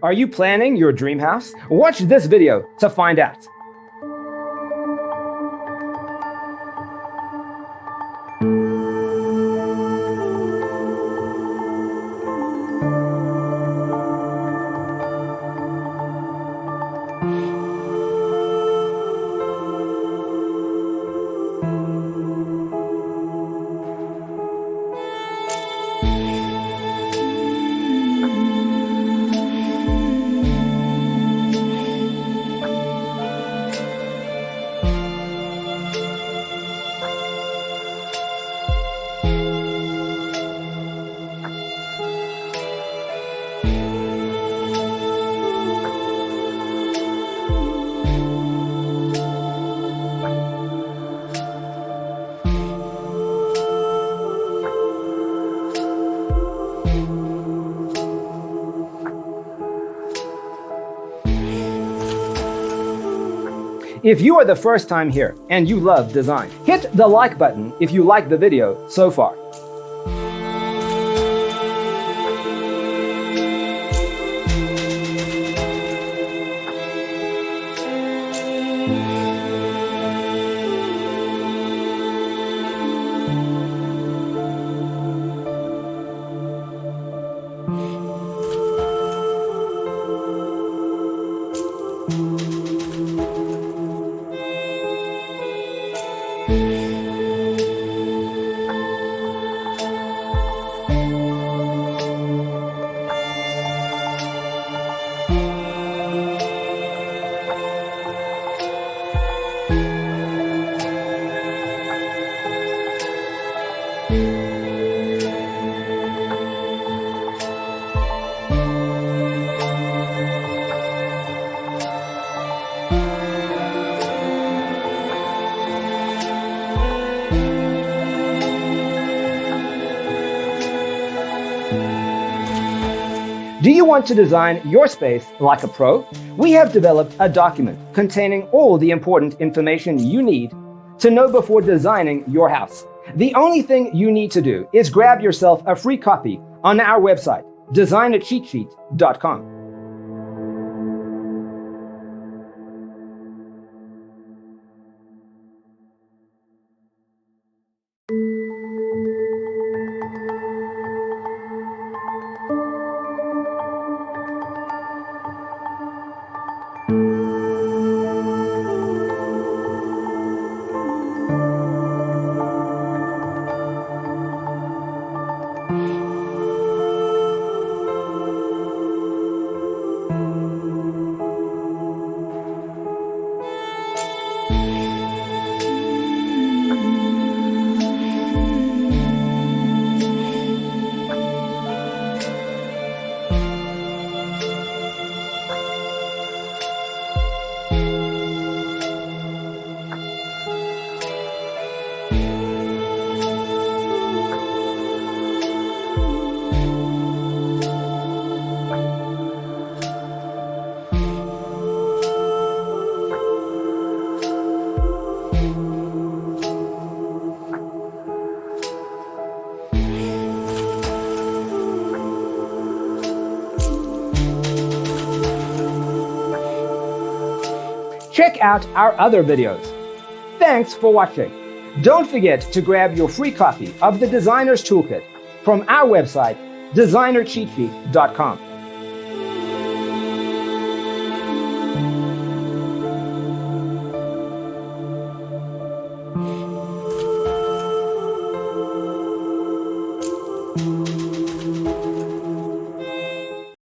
Are you planning your dream house? Watch this video to find out. If you are the first time here and you love design, hit the like button if you like the video so far. Do you want to design your space like a pro? We have developed a document containing all the important information you need to know before designing your house. The only thing you need to do is grab yourself a free copy on our website, designercheatsheet.com. Check out our other videos. Thanks for watching. Don't forget to grab your free copy of the Designer's Toolkit from our website, designercheatsheet.com.